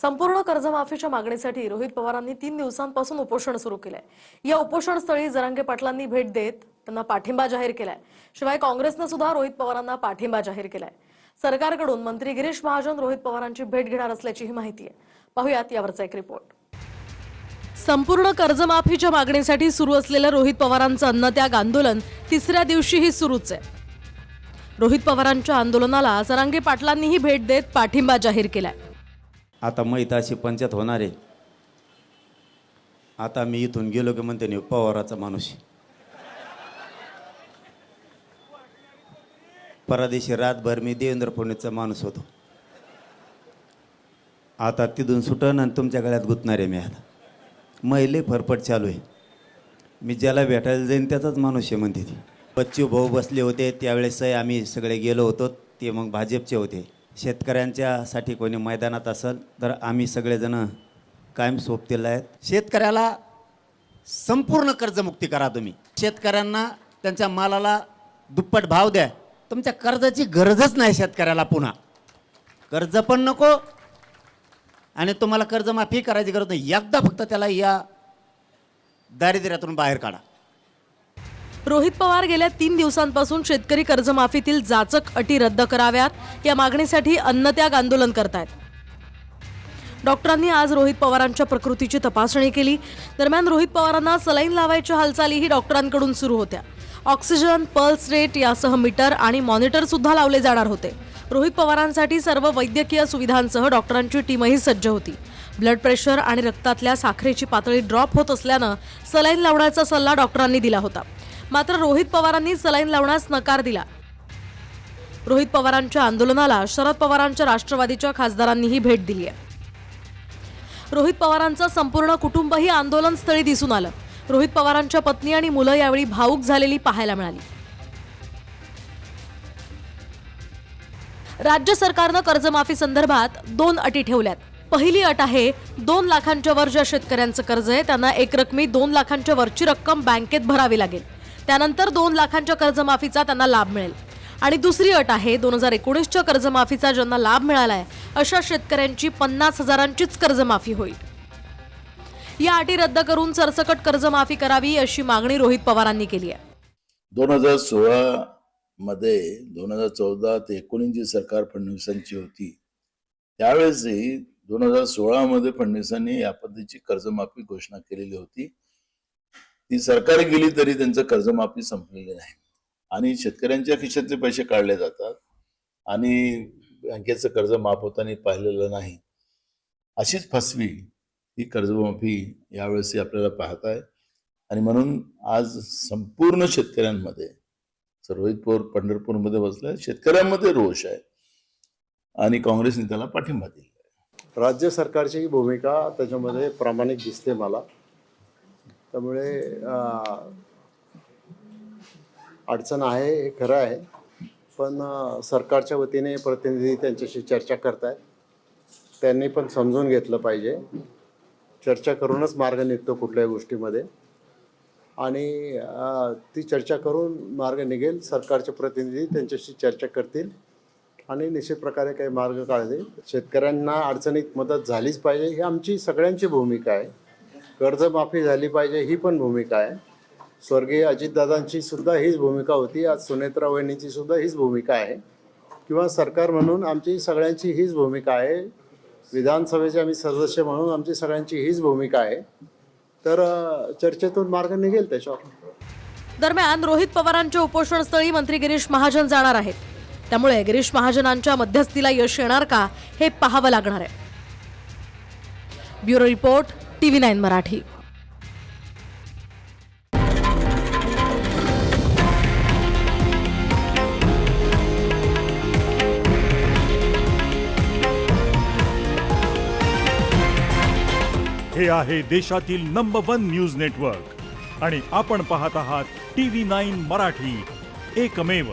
संपूर्ण कर्जमाफीच्या मागणीसाठी रोहित पवारांनी 3 दिवसांपासून उपोषण सुरू केलंय। या उपोषणस्थळी जरांगे पाटलांनी भेट देत त्यांना पाठिंबा जाहीर केलाय। शिवाय काँग्रेसने सुद्धा रोहित पवारांना पाठिंबा जाहीर केलाय। सरकारकडून मंत्री गिरीश महाजन रोहित पवारांची भेट घेणार असल्याचीही माहिती आहे। पाहूयात यावरचा एक रिपोर्ट। संपूर्ण कर्जमाफीच्या मागणीसाठी सुरू असलेलं रोहित पवारांचं अन्नत्याग आंदोलन तिसऱ्या दिवशीही सुरूच आहे। रोहित पवारांच्या आंदोलनाला जरांगे पाटलांनीही भेट देत पाठिंबा जाहीर केलाय। आता माहीत अशी पंचायत होणार आहे। आता मी इथून गेलो की म्हणते नाही पवाराचा माणूस। परदेशी रातभर मी देवेंद्र फडणवीसचा माणूस होतो। आता तिथून सुटन आणि तुमच्या गळ्यात गुतणार आहे मी। आता महिले फरफट चालू आहे। मी ज्याला भेटायला जाईन त्याचाच माणूस आहे म्हणते ती। बच्चू भाऊ बसले होते त्यावेळेस आम्ही सगळे गेलो होतो। ते मग भाजपचे होते। शेतकऱ्यांच्यासाठी कोणी मैदानात असेल तर आम्ही सगळेजण कायम सोबतीला आहेत। शेतकऱ्याला संपूर्ण कर्जमुक्ती करा तुम्ही। शेतकऱ्यांना त्यांच्या मालाला दुप्पट भाव द्या। तुमच्या कर्जाची गरजच नाही शेतकऱ्याला। पुन्हा कर्ज पण नको आणि तुम्हाला कर्जमाफी करायची गरज नाही। एकदा फक्त त्याला या दारिद्र्यातून बाहेर काढा। रोहित पवार गेल्या 3 दिवसांपासून शेतकरी कर्जमाफीतील जाचक अटी रद्द कराव्यात या मागणीसाठी अन्नत्याग आंदोलन करतायत। डॉक्टरांनी आज रोहित पवारांच्या प्रकृतीची तपासणी केली। दरम्यान रोहित पवारांना सलाईन लावायच्या हालचालीही डॉक्टरांकडून सुरू होत्या। ऑक्सिजन, पल्स रेट यासह मीटर आणि मॉनिटर सुद्धा लावले जाणार होते। रोहित पवारांसाठी सर्व वैद्यकीय सुविधांसह डॉक्टरांची टीमही सज्ज होती। ब्लड प्रेशर आणि रक्तातल्या साखरेची पातळी ड्रॉप होत असल्यानं सलाईन लावण्याचा सल्ला डॉक्टरांनी दिला होता। मात्र रोहित पवारांनी सलाईन लावण्यास नकार दिला। रोहित पवारांच्या आंदोलनाला शरद पवारांच्या राष्ट्रवादीच्या खासदारांनीही भेट दिली आहे। रोहित पवारांचं संपूर्ण कुटुंबही आंदोलनस्थळी दिसून आलं। रोहित पवारांच्या पत्नी आणि मुलं यावेळी भावूक झालेली पाहायला मिळाली। राज्य सरकारनं कर्जमाफी संदर्भात 2 अटी ठेवल्यात। पहिली अट आहे 2 लाखांच्या वर ज्या शेतकऱ्यांचं कर्ज आहे त्यांना एकरकमी 2 लाखांच्या वरची रक्कम बँकेत भरावी लागेल। त्यानंतर 2 लाखांच्या कर्जमाफीचा त्यांना लाभ मिळेल। आणि दुसरी अट आहे 2019च्या कर्जमाफीचा ज्यांना लाभ मिळालाय अशा शेतकऱ्यांची 50,000ंचीच कर्जमाफी होईल। या अटी रद्द करून सरसकट कर्जमाफी करावी अशी मागणी रोहित पवारांनी केली आहे। 2016 मध्ये 2014 ते 19 जी सरकार फडणवीसांची होती त्यावेळेसही 2016 मध्ये फडणवीसांनी या पद्धतीची कर्जमाफी घोषणा केलेली होती। ती सरकार गेली तरी त्यांचं कर्जमाफी संपलेली नाही आणि शेतकऱ्यांच्या खिशातले पैसे काढले जातात आणि बँकेचं कर्ज माफ होताना पाहिलेलं नाही। अशीच फसवी ही कर्जमाफी यावेळेस आपल्याला पाहता आहे आणि म्हणून आज संपूर्ण शेतकऱ्यांमध्ये रोहित पवार पंढरपूरमध्ये बसलाय। शेतकऱ्यांमध्ये रोष आहे आणि काँग्रेसने त्याला पाठिंबा दिला। राज्य सरकारची भूमिका त्याच्यामध्ये प्रामाणिक दिसते मला। त्यामुळे अडचण आहे हे खरं आहे, पण सरकारच्या वतीने प्रतिनिधी त्यांच्याशी चर्चा करतायत। त्यांनी पण समजून घेतलं पाहिजे। चर्चा करूनच मार्ग निघतो कुठल्याही गोष्टीमध्ये आणि ती चर्चा करून मार्ग निघेल। सरकारचे प्रतिनिधी त्यांच्याशी चर्चा करतील आणि निश्चित प्रकारे काही मार्ग काढतील। शेतकऱ्यांना अडचणीत मदत झालीच पाहिजे ही आमची सगळ्यांची भूमिका आहे। कर्जमाफी झाली पाहिजे ही पण भूमिका आहे। स्वर्गीय अजितदादांची सुद्धा हीच भूमिका होती। आज सुनेत्रा वहिनींची सुद्धा हीच भूमिका आहे किंवा सरकार म्हणून आमची सगळ्यांची हीच भूमिका आहे। विधानसभेचे आम्ही सदस्य म्हणून आमची सगळ्यांची हीच भूमिका आहे। तर चर्चेतून मार्ग निघेल त्याच्यावर। दरम्यान रोहित पवारांच्या उपोषणस्थळी मंत्री गिरीश महाजन जाणार आहेत। त्यामुळे गिरीश महाजनांच्या मध्यस्थीला यश येणार का हे पाहावं लागणार आहे। Bureau report TV9 Marathi. हे आहे देशातील नंबर 1 न्यूज नेटवर्क आणि आपण पाहत आहात TV9 मराठी, एकमेव।